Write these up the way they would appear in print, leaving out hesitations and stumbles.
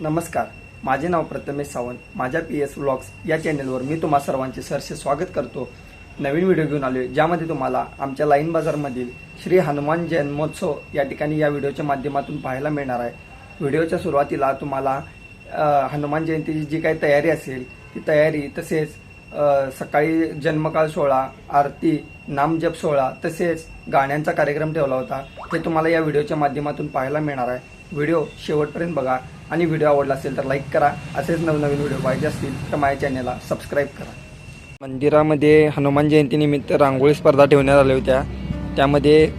नमस्कार, माझे नाव प्रथमेश सावंत. माझ्या PS व्लॉग्स या चॅनलवर मी तुम्हा सर्वांचे सहर्ष स्वागत करतो. नवीन व्हिडिओ घेऊन आलो आहे, ज्यामध्ये तुम्हाला आमच्या लाईन बाजारमधील श्री हनुमान जन्मोत्सव या ठिकाणी या व्हिडिओच्या माध्यमातून पाहायला मिळणार आहे. व्हिडिओच्या सुरुवातीला तुम्हाला हनुमान जयंतीची जी काही तयारी असेल ती तयारी, तसेच सकाळी जन्मकाळ सोहळा, आरती, नामजप सोहळा, तसेच गाण्यांचा कार्यक्रम ठेवला होता, हे तुम्हाला या व्हिडिओच्या माध्यमातून पाहायला मिळणार आहे. व्हिडिओ शेवटपर्यंत बघा आणि व्हिडिओ आवडला असेल तर लाईक करा. असेच नवनवीन व्हिडिओ पाहिजे असतील तर माझ्या चॅनलला सबस्क्राईब करा. मंदिरामध्ये हनुमान जयंतीनिमित्त रांगोळी स्पर्धा ठेवण्यात आल्या होत्या. त्यामध्ये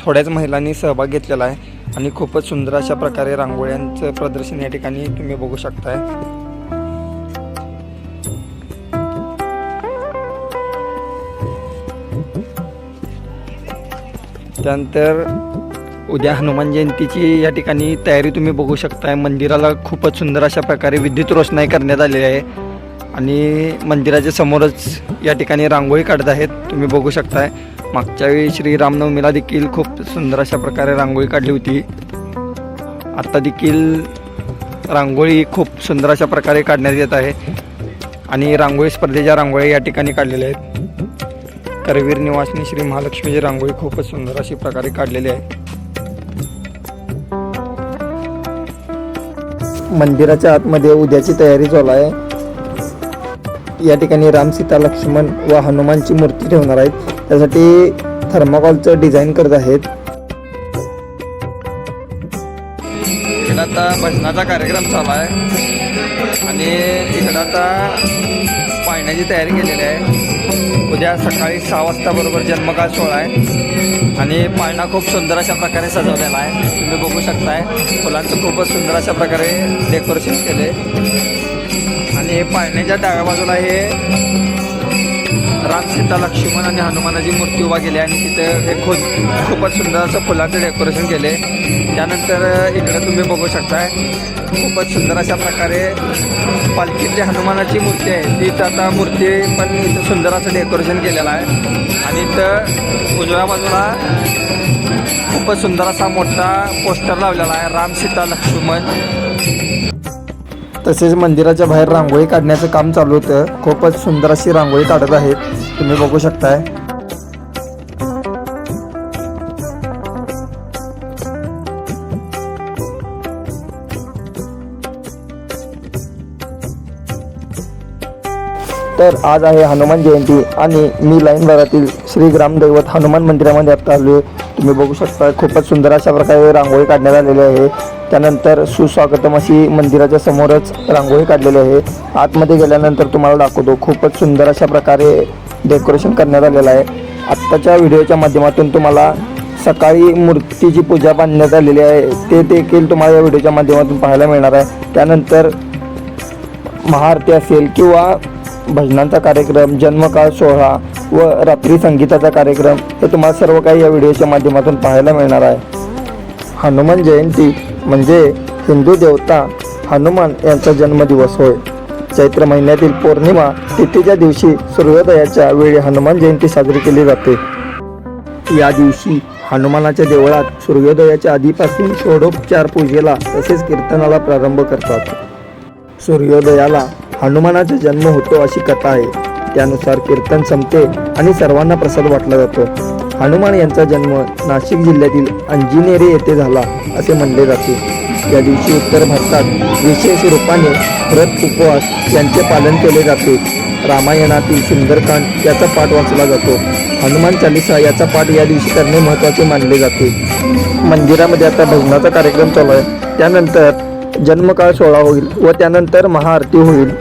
थोड्याच महिलांनी सहभाग घेतलेला आहे आणि खूपच सुंदर अशा प्रकारे रांगोळ्यांचं प्रदर्शन या ठिकाणी तुम्ही बघू शकताय. त्यानंतर उद्या हनुमान जयंतीची या ठिकाणी तयारी तुम्ही बघू शकताय. मंदिराला खूपच सुंदर अशा प्रकारे विद्युत रोषणाई करण्यात आलेली आहे आणि मंदिराच्या समोरच या ठिकाणी रांगोळी काढत आहेत, तुम्ही बघू शकताय. मागच्या वेळी श्री रामनवमीला देखील खूप सुंदर अशा प्रकारे रांगोळी काढली होती. आता देखील रांगोळी खूप सुंदर अशा प्रकारे काढण्यात येत आहे आणि रांगोळी स्पर्धेच्या रांगोळी या ठिकाणी काढलेल्या आहेत. करवीर निवासनी श्री महालक्ष्मीची रांगोळी खूपच सुंदर अशी प्रकारे काढलेली आहे. मंदिराच्या आतमध्ये उद्याची तयारी चालू आहे. या ठिकाणी राम, सीता, लक्ष्मण व हनुमानची मूर्ती ठेवणार आहेत. त्यासाठी थर्माकॉलचं डिझाईन करत आहेत. इकडं आता भजनाचा कार्यक्रम चालू आहे आणि इकडं आता पाळण्याची तयारी केलेली आहे. उद्या सकाळी 6 वाजता बरोबर जन्मकाळ सोहळा आहे आणि पाळणा खूप सुंदर अशा प्रकारे सजवलेला आहे, तुम्ही बघू शकताय. फुलांचं खूपच सुंदर अशा प्रकारे डेकोरेशन केले आणि पाळण्याच्या डाव्या बाजूला हे राम, सीता, लक्ष्मण आणि हनुमानाची मूर्ती उभा केली आणि तिथं हे खूपच सुंदर असं फुलांचं डेकोरेशन केले. त्यानंतर इकडे तुम्ही बघू शकताय खूपच सुंदर अशा प्रकारे पालखीतली हनुमानाची मूर्ती आहे, ती आता मूर्ती पण इथं सुंदर असं डेकोरेशन केलेलं आहे आणि इथं उजव्या बाजूला खूपच सुंदर असा मोठा पोस्टर लावलेला आहे, राम, सीता, लक्ष्मण. तसेच मंदिराच्या बाहेर रांगोळी काढण्याचं काम चालू होतं. खूपच सुंदर अशी रांगोळी काढत आहेत, तुम्ही बघू शकताय. तर आज आहे हनुमान जयंती आणि मी लाईन बाजारातील श्री ग्रामदैवत हनुमान मंदिरामध्ये आता आलो. तुम्ही बघू शकता खूपच सुंदर अशा प्रकारे रांगोळी काढण्यात आलेली आहे. त्यानंतर सुस्वागतम अशी मंदिराच्या समोरच रांगोळी काढलेली आहे. आतमध्ये गेल्यानंतर तुम्हाला दाखवतो खूपच सुंदर अशा प्रकारे डेकोरेशन करण्यात आलेलं आहे. आत्ताच्या व्हिडिओच्या माध्यमातून तुम्हाला सकाळी मूर्तीची पूजा बांधण्यात आलेली आहे, ते देखील तुम्हाला या व्हिडिओच्या माध्यमातून पाहायला मिळणार आहे. त्यानंतर महाआरती असेल किंवा भजनांचा कार्यक्रम, जन्मकाळ सोहळा व रात्री संगीताचा कार्यक्रम, हे तुम्हाला सर्व काही या व्हिडिओच्या माध्यमातून पाहायला मिळणार आहे. हनुमान जयंती म्हणजे हिंदू देवता हनुमान यांचा जन्मदिवस होय. चैत्र महिन्यातील पौर्णिमा तिथीच्या दिवशी सूर्योदयाच्या वेळी हनुमान जयंती साजरी केली जाते. या दिवशी हनुमानाच्या देवळात सूर्योदयाच्या आधीपासून षोडोपचार पूजेला तसेच कीर्तनाला प्रारंभ करतात. सूर्योदयाला हनुमानाचा जन्म होतो अशी कथा आहे. त्यानुसार कीर्तन संपते आणि सर्वांना प्रसाद वाटला जातो. हनुमान यांचा जन्म नाशिक जिल्ह्यातील अंजिनेरी येथे झाला असे म्हणले जाते. या दिवशी उत्तर भारतात विशेष रूपाने व्रत, उपवास यांचे पालन केले जाते. रामायणातील सुंदरकांड याचा पाठ वाचला जातो. हनुमान चालीसा याचा पाठ या दिवशी करणे महत्त्वाचे मानले जाते. मंदिरामध्ये आता भजनाचा कार्यक्रम चालू आहे. त्यानंतर जन्मकाळ सोहळा होईल व त्यानंतर महाआरती होईल.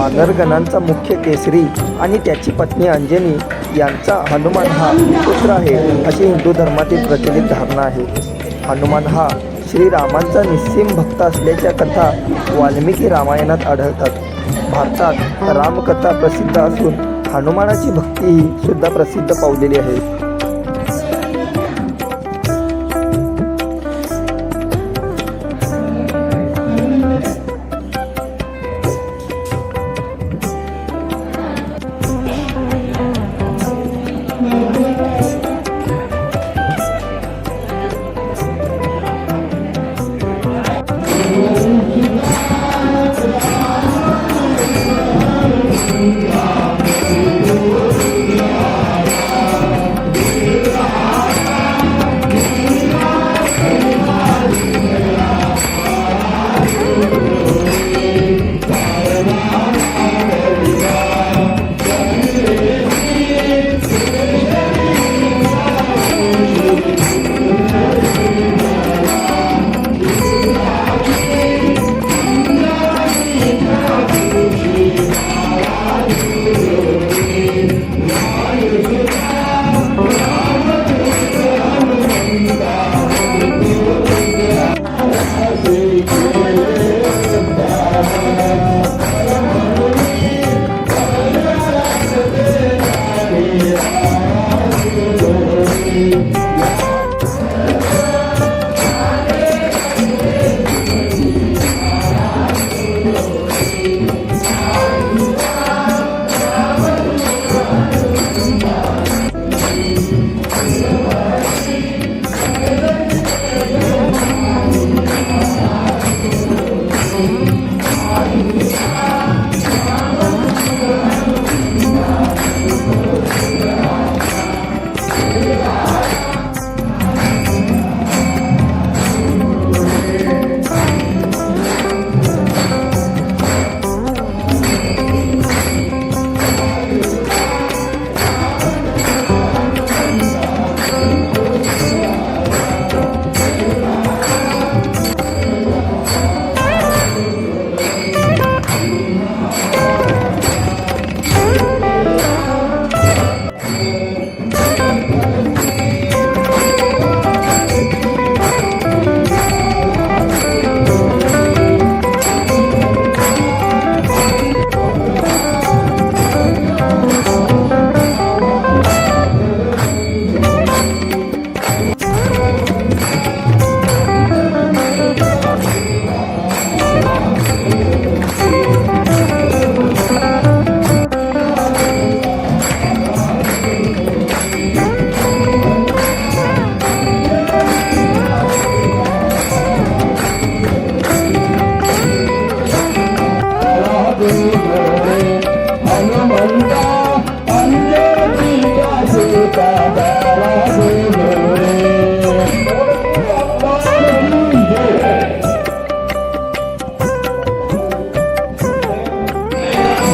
वानरगणांचा मुख्य केसरी आणि त्याची पत्नी अंजनी यांचा हनुमान हा पुत्र आहे, अशी हिंदू धर्मातील प्रचलित धारणा आहे. हनुमान हा श्रीरामांचा निस्सीम भक्त असल्याच्या कथा वाल्मिकी रामायणात आढळतात. भारतात रामकथा प्रसिद्ध असून हनुमानाची भक्तीही सुद्धा प्रसिद्ध पावलेली आहे.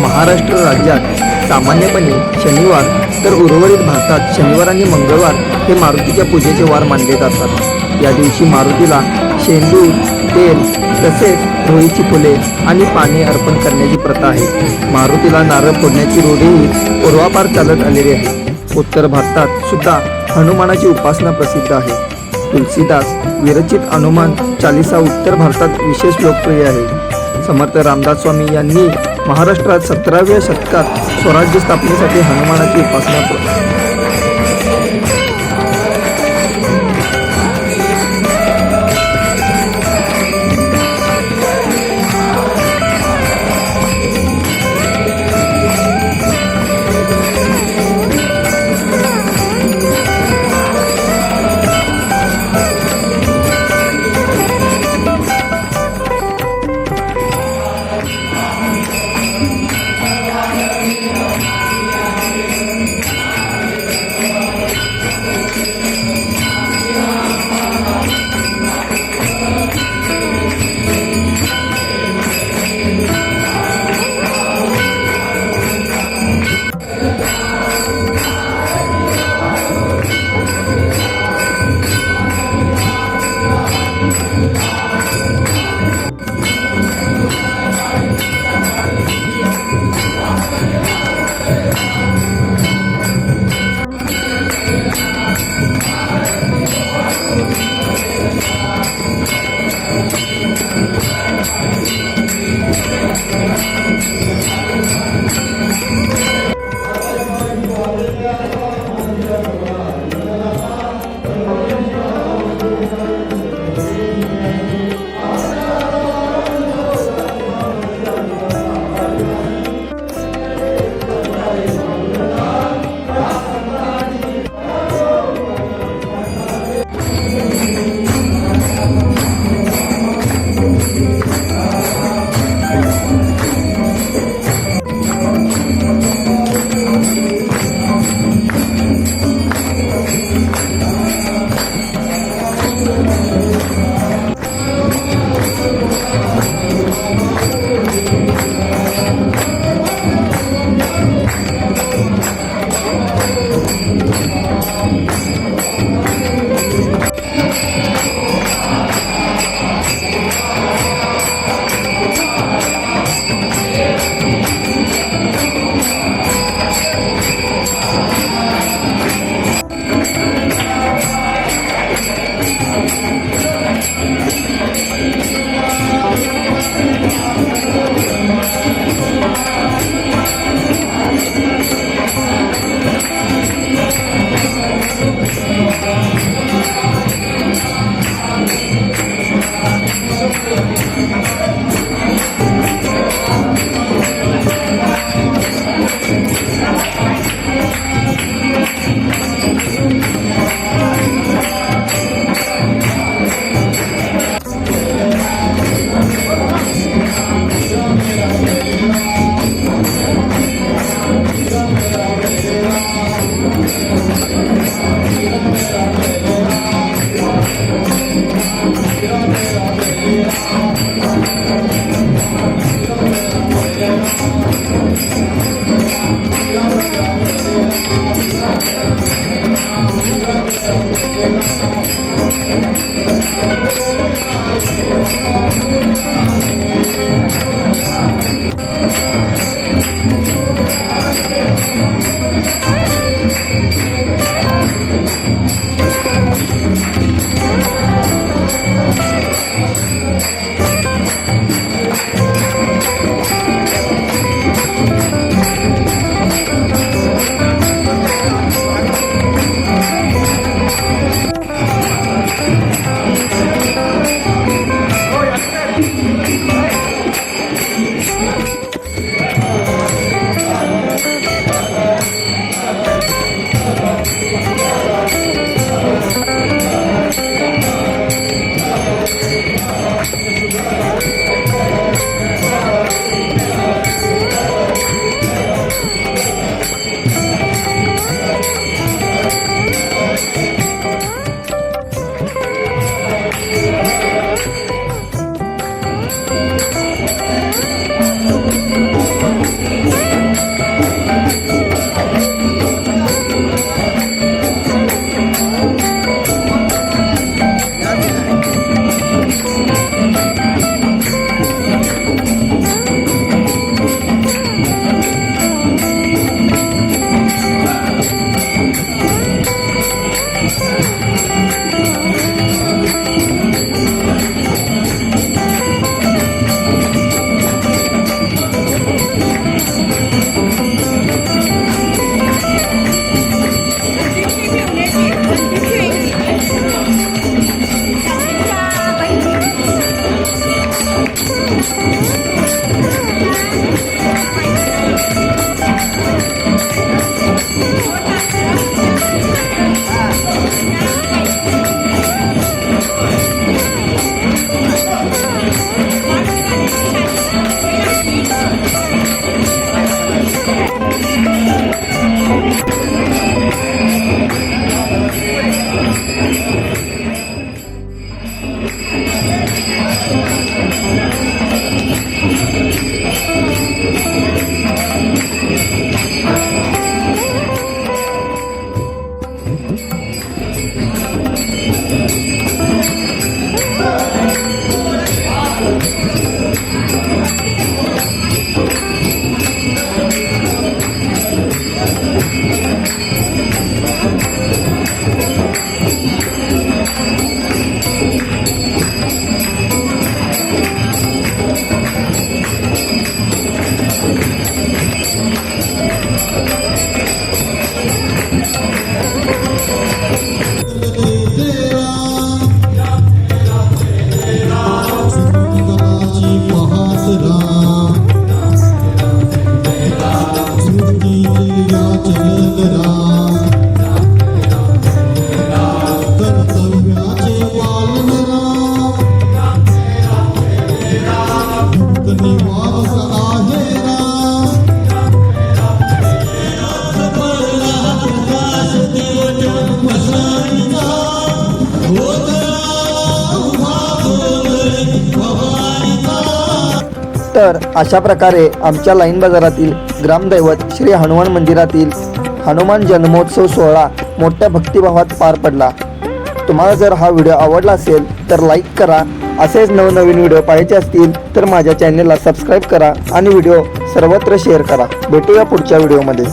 महाराष्ट्र राज्यात सामान्यपणे शनिवार तर उर्वरित भारतात शनिवार आणि मंगळवार हे मारुतीच्या पूजेचे वार मानले जातात. या दिवशी मारुतीला शेंदूर, तेल तसेच रोळीची फुले आणि पाने अर्पण करण्याची प्रथा आहे. मारुतीला नारळ फोडण्याची रूढीही पूर्वापार चालत आलेली आहे. उत्तर भारतात सुद्धा हनुमानाची उपासना प्रसिद्ध आहे. तुलसीदास विरचित हनुमान चालीसा उत्तर भारतात विशेष लोकप्रिय आहे. समर्थ रामदास स्वामी यांनी महाराष्ट्रात 17व्या शतकात स्वराज्य स्थापनेसाठी हनुमानाची उपासना तर अशा प्रकारे आमच्या लाईन बाजारातील ग्रामदैवत श्री हनुमान मंदिरातील हनुमान जन्मोत्सव सोहळा मोठ्या भक्तिभावात पार पडला. तुम्हाला जर हा व्हिडिओ आवडला असेल तर लाईक करा. असेच नवनवीन व्हिडिओ पाहायचे असतील तर माझ्या चॅनलला सबस्क्राईब करा आणि व्हिडिओ सर्वत्र शेअर करा. भेटूया पुढच्या व्हिडिओमध्ये.